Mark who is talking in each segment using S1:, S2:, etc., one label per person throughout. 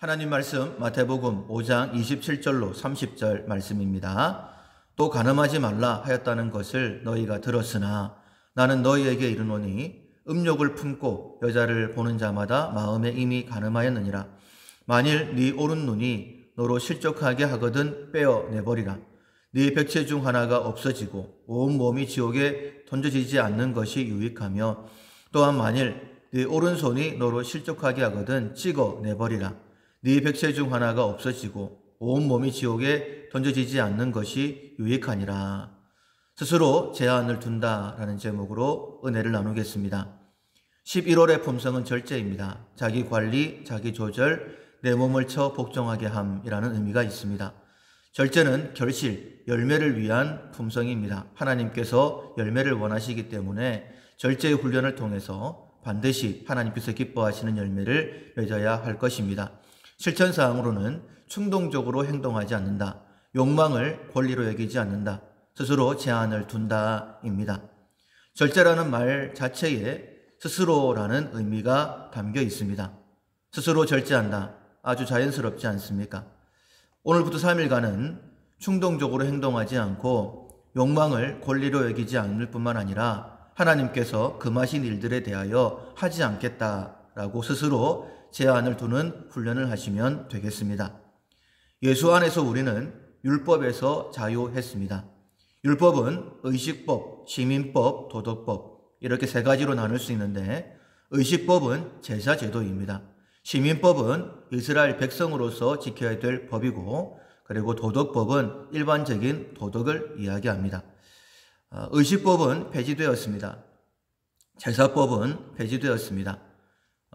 S1: 하나님 말씀 마태복음 5장 27절로 30절 말씀입니다. 또 간음하지 말라 하였다는 것을 너희가 들었으나 나는 너희에게 이르노니 음욕을 품고 여자를 보는 자마다 마음에 이미 간음하였느니라. 만일 네 오른 눈이 너로 실족하게 하거든 빼어내버리라. 네 백체 중 하나가 없어지고 온 몸이 지옥에 던져지지 않는 것이 유익하며, 또한 만일 네 오른손이 너로 실족하게 하거든 찍어내버리라. 네 백체 중 하나가 없어지고 온 몸이 지옥에 던져지지 않는 것이 유익하니라. 스스로 제한을 둔다라는 제목으로 은혜를 나누겠습니다. 11월의 품성은 절제입니다. 자기 관리, 자기 조절, 내 몸을 처 복종하게 함이라는 의미가 있습니다. 절제는 결실, 열매를 위한 품성입니다. 하나님께서 열매를 원하시기 때문에 절제의 훈련을 통해서 반드시 하나님께서 기뻐하시는 열매를 맺어야 할 것입니다. 실천사항으로는 충동적으로 행동하지 않는다, 욕망을 권리로 여기지 않는다, 스스로 제한을 둔다입니다. 절제라는 말 자체에 스스로라는 의미가 담겨 있습니다. 스스로 절제한다, 아주 자연스럽지 않습니까? 오늘부터 3일간은 충동적으로 행동하지 않고 욕망을 권리로 여기지 않을 뿐만 아니라 하나님께서 금하신 일들에 대하여 하지 않겠다라고 스스로 제한을 두는 훈련을 하시면 되겠습니다. 예수 안에서 우리는 율법에서 자유했습니다. 율법은 의식법, 시민법, 도덕법 이렇게 세 가지로 나눌 수 있는데, 의식법은 제사제도입니다. 시민법은 이스라엘 백성으로서 지켜야 될 법이고, 그리고 도덕법은 일반적인 도덕을 이야기합니다. 의식법은 폐지되었습니다. 제사법은 폐지되었습니다.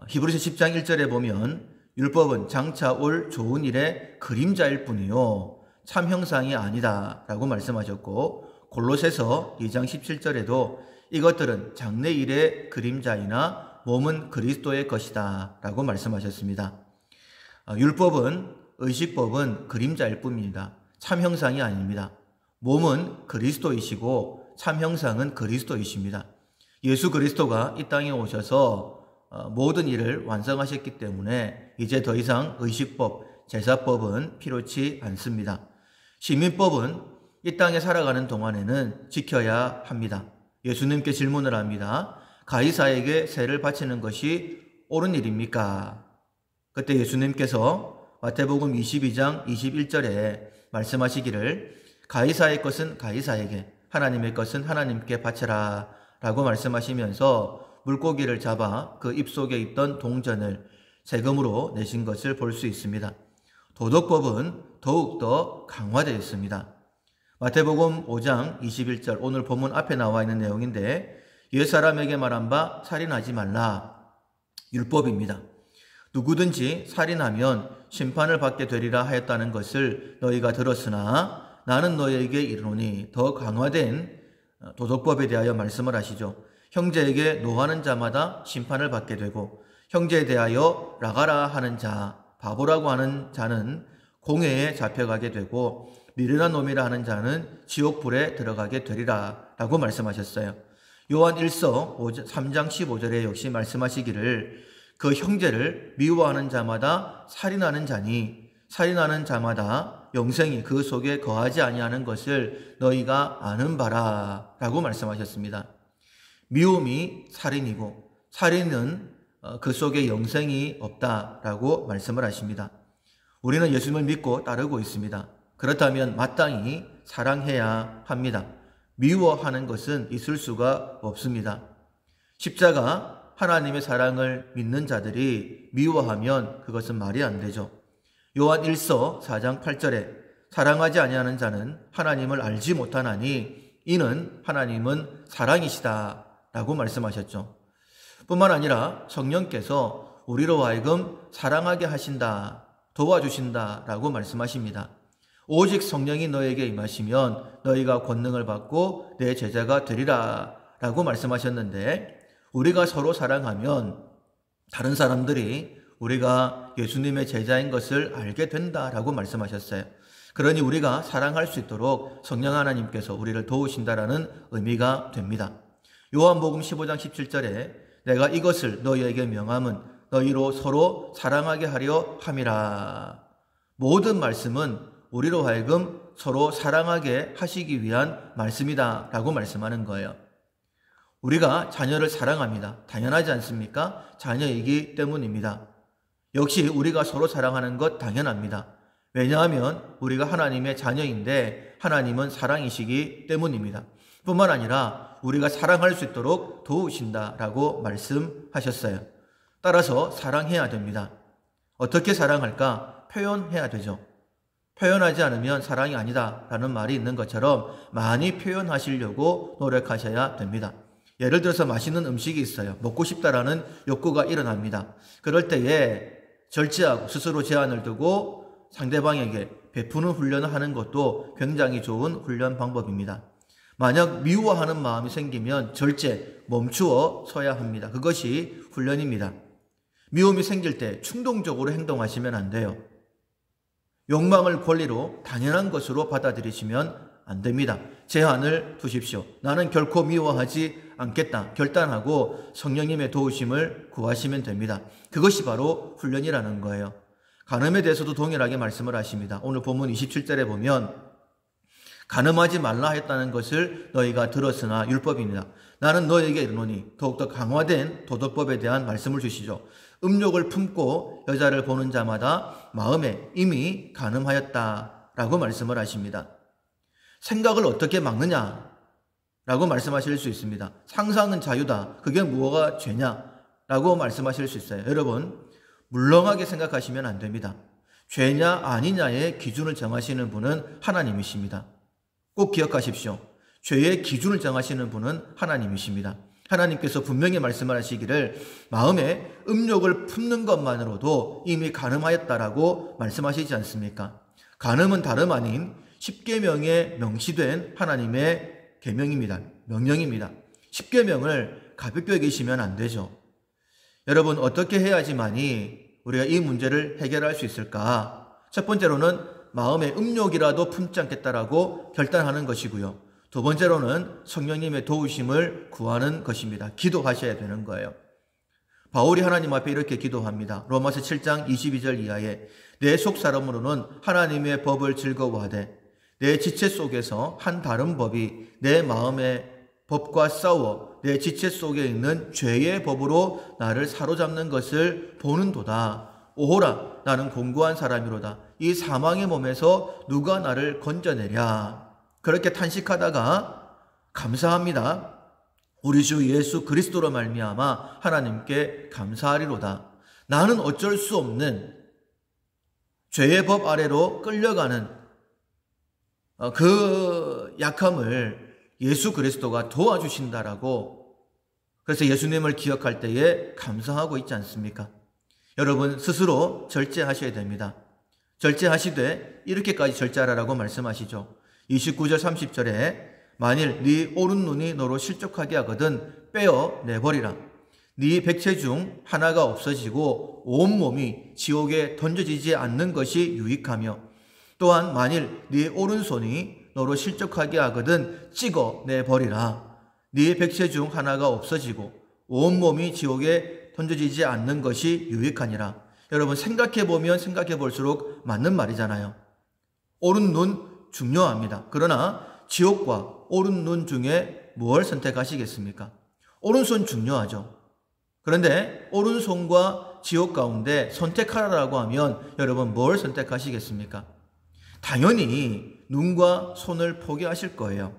S1: 히브리서 10장 1절에 보면 율법은 장차 올 좋은 일의 그림자일 뿐이요 참 형상이 아니다 라고 말씀하셨고, 골로새서 2장 17절에도 이것들은 장래일의 그림자이나 몸은 그리스도의 것이다 라고 말씀하셨습니다. 율법은, 의식법은 그림자일 뿐입니다. 참 형상이 아닙니다. 몸은 그리스도이시고 참 형상은 그리스도이십니다. 예수 그리스도가 이 땅에 오셔서 모든 일을 완성하셨기 때문에 이제 더 이상 의식법, 제사법은 필요치 않습니다. 시민법은 이 땅에 살아가는 동안에는 지켜야 합니다. 예수님께 질문을 합니다. 가이사에게 세를 바치는 것이 옳은 일입니까? 그때 예수님께서 마태복음 22장 21절에 말씀하시기를 가이사의 것은 가이사에게, 하나님의 것은 하나님께 바쳐라 라고 말씀하시면서 물고기를 잡아 그 입속에 있던 동전을 세금으로 내신 것을 볼 수 있습니다. 도덕법은 더욱더 강화되어 있습니다. 마태복음 5장 21절, 오늘 본문 앞에 나와 있는 내용인데, 옛사람에게 말한 바 살인하지 말라, 율법입니다. 누구든지 살인하면 심판을 받게 되리라 하였다는 것을 너희가 들었으나 나는 너희에게 이르노니, 더 강화된 도덕법에 대하여 말씀을 하시죠. 형제에게 노하는 자마다 심판을 받게 되고, 형제에 대하여 나가라 하는 자, 바보라고 하는 자는 공회에 잡혀가게 되고, 미련한 놈이라 하는 자는 지옥불에 들어가게 되리라 라고 말씀하셨어요. 요한 1서 3장 15절에 역시 말씀하시기를 그 형제를 미워하는 자마다 살인하는 자니 살인하는 자마다 영생이 그 속에 거하지 아니하는 것을 너희가 아는 바라 라고 말씀하셨습니다. 미움이 살인이고 살인은 그 속에 영생이 없다라고 말씀을 하십니다. 우리는 예수님을 믿고 따르고 있습니다. 그렇다면 마땅히 사랑해야 합니다. 미워하는 것은 있을 수가 없습니다. 십자가, 하나님의 사랑을 믿는 자들이 미워하면 그것은 말이 안 되죠. 요한 1서 4장 8절에 사랑하지 아니하는 자는 하나님을 알지 못하나니 이는 하나님은 사랑이시다 라고 말씀하셨죠. 뿐만 아니라 성령께서 우리로 하여금 사랑하게 하신다, 도와주신다 라고 말씀하십니다. 오직 성령이 너에게 임하시면 너희가 권능을 받고 내 제자가 되리라 라고 말씀하셨는데, 우리가 서로 사랑하면 다른 사람들이 우리가 예수님의 제자인 것을 알게 된다라고 말씀하셨어요. 그러니 우리가 사랑할 수 있도록 성령 하나님께서 우리를 도우신다라는 의미가 됩니다. 요한복음 15장 17절에 내가 이것을 너희에게 명함은 너희로 서로 사랑하게 하려 함이라. 모든 말씀은 우리로 하여금 서로 사랑하게 하시기 위한 말씀이다 라고 말씀하는 거예요. 우리가 자녀를 사랑합니다. 당연하지 않습니까? 자녀이기 때문입니다. 역시 우리가 서로 사랑하는 것 당연합니다. 왜냐하면 우리가 하나님의 자녀인데 하나님은 사랑이시기 때문입니다. 뿐만 아니라 우리가 사랑할 수 있도록 도우신다라고 말씀하셨어요. 따라서 사랑해야 됩니다. 어떻게 사랑할까? 표현해야 되죠. 표현하지 않으면 사랑이 아니다라는 말이 있는 것처럼 많이 표현하시려고 노력하셔야 됩니다. 예를 들어서 맛있는 음식이 있어요. 먹고 싶다라는 욕구가 일어납니다. 그럴 때에 절제하고 스스로 제한을 두고 상대방에게 베푸는 훈련을 하는 것도 굉장히 좋은 훈련 방법입니다. 만약 미워하는 마음이 생기면 절제, 멈추어 서야 합니다. 그것이 훈련입니다. 미움이 생길 때 충동적으로 행동하시면 안 돼요. 욕망을 권리로 당연한 것으로 받아들이시면 안 됩니다. 제한을 두십시오. 나는 결코 미워하지 않겠다. 결단하고 성령님의 도우심을 구하시면 됩니다. 그것이 바로 훈련이라는 거예요. 간음에 대해서도 동일하게 말씀을 하십니다. 오늘 본문 27절에 보면 간음하지 말라 했다는 것을 너희가 들었으나 율법입니다. 나는 너희에게 이르노니 더욱더 강화된 도덕법에 대한 말씀을 주시죠. 음욕을 품고 여자를 보는 자마다 마음에 이미 간음하였다라고 말씀을 하십니다. 생각을 어떻게 막느냐라고 말씀하실 수 있습니다. 상상은 자유다. 그게 무엇가 죄냐라고 말씀하실 수 있어요. 여러분, 물렁하게 생각하시면 안 됩니다. 죄냐 아니냐의 기준을 정하시는 분은 하나님이십니다. 꼭 기억하십시오. 죄의 기준을 정하시는 분은 하나님이십니다. 하나님께서 분명히 말씀을 하시기를 마음에 음욕을 품는 것만으로도 이미 간음하였다라고 말씀하시지 않습니까? 간음은 다름 아닌 십계명에 명시된 하나님의 계명입니다. 명령입니다. 십계명을 가볍게 여기시면 안 되죠. 여러분, 어떻게 해야지만이 우리가 이 문제를 해결할 수 있을까? 첫 번째로는 마음의 음욕이라도 품지 않겠다라고 결단하는 것이고요. 두 번째로는 성령님의 도우심을 구하는 것입니다. 기도하셔야 되는 거예요. 바울이 하나님 앞에 이렇게 기도합니다. 로마서 7장 22절 이하에 내 속사람으로는 하나님의 법을 즐거워하되 내 지체 속에서 한 다른 법이 내 마음의 법과 싸워 내 지체 속에 있는 죄의 법으로 나를 사로잡는 것을 보는도다. 오호라, 나는 공고한 사람이로다. 이 사망의 몸에서 누가 나를 건져내랴. 그렇게 탄식하다가 감사합니다. 우리 주 예수 그리스도로 말미암아 하나님께 감사하리로다. 나는 어쩔 수 없는 죄의 법 아래로 끌려가는 그 약함을 예수 그리스도가 도와주신다라고, 그래서 예수님을 기억할 때에 감사하고 있지 않습니까? 여러분, 스스로 절제하셔야 됩니다. 절제하시되 이렇게까지 절제하라고 말씀하시죠. 29절 30절에 만일 네 오른 눈이 너로 실족하게 하거든 빼어 내버리라. 네 백체 중 하나가 없어지고 온 몸이 지옥에 던져지지 않는 것이 유익하며, 또한 만일 네 오른손이 너로 실족하게 하거든 찍어 내버리라. 네 백체 중 하나가 없어지고 온 몸이 지옥에 던져지지 않는 것이 유익하니라. 여러분, 생각해보면 생각해볼수록 맞는 말이잖아요. 오른 눈 중요합니다. 그러나 지옥과 오른 눈 중에 무엇을 선택하시겠습니까? 오른손 중요하죠. 그런데 오른손과 지옥 가운데 선택하라고 하면 여러분 뭘 선택하시겠습니까? 당연히 눈과 손을 포기하실 거예요.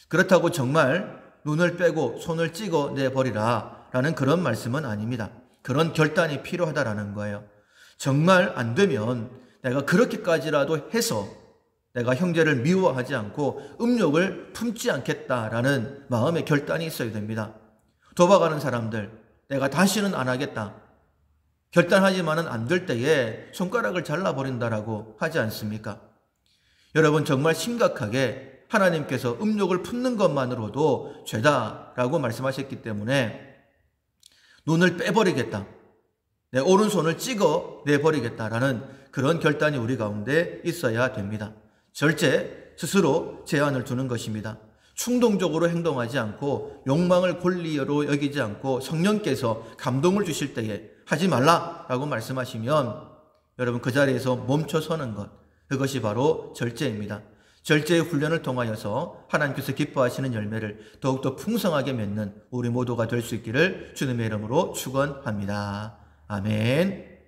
S1: 그렇다고 정말 눈을 빼고 손을 찍어 내버리라 라는 그런 말씀은 아닙니다. 그런 결단이 필요하다라는 거예요. 정말 안 되면 내가 그렇게까지라도 해서 내가 형제를 미워하지 않고 음욕을 품지 않겠다라는 마음의 결단이 있어야 됩니다. 도박하는 사람들, 내가 다시는 안 하겠다. 결단하지만은 안 될 때에 손가락을 잘라버린다라고 하지 않습니까? 여러분, 정말 심각하게 하나님께서 음욕을 품는 것만으로도 죄다라고 말씀하셨기 때문에 눈을 빼버리겠다, 내 오른손을 찍어 내버리겠다라는 그런 결단이 우리 가운데 있어야 됩니다. 절제, 스스로 제한을 두는 것입니다. 충동적으로 행동하지 않고 욕망을 권리로 여기지 않고 성령께서 감동을 주실 때에 하지 말라라고 말씀하시면 여러분 그 자리에서 멈춰 서는 것, 그것이 바로 절제입니다. 절제의 훈련을 통하여서 하나님께서 기뻐하시는 열매를 더욱더 풍성하게 맺는 우리 모두가 될 수 있기를 주님의 이름으로 축원합니다. 아멘.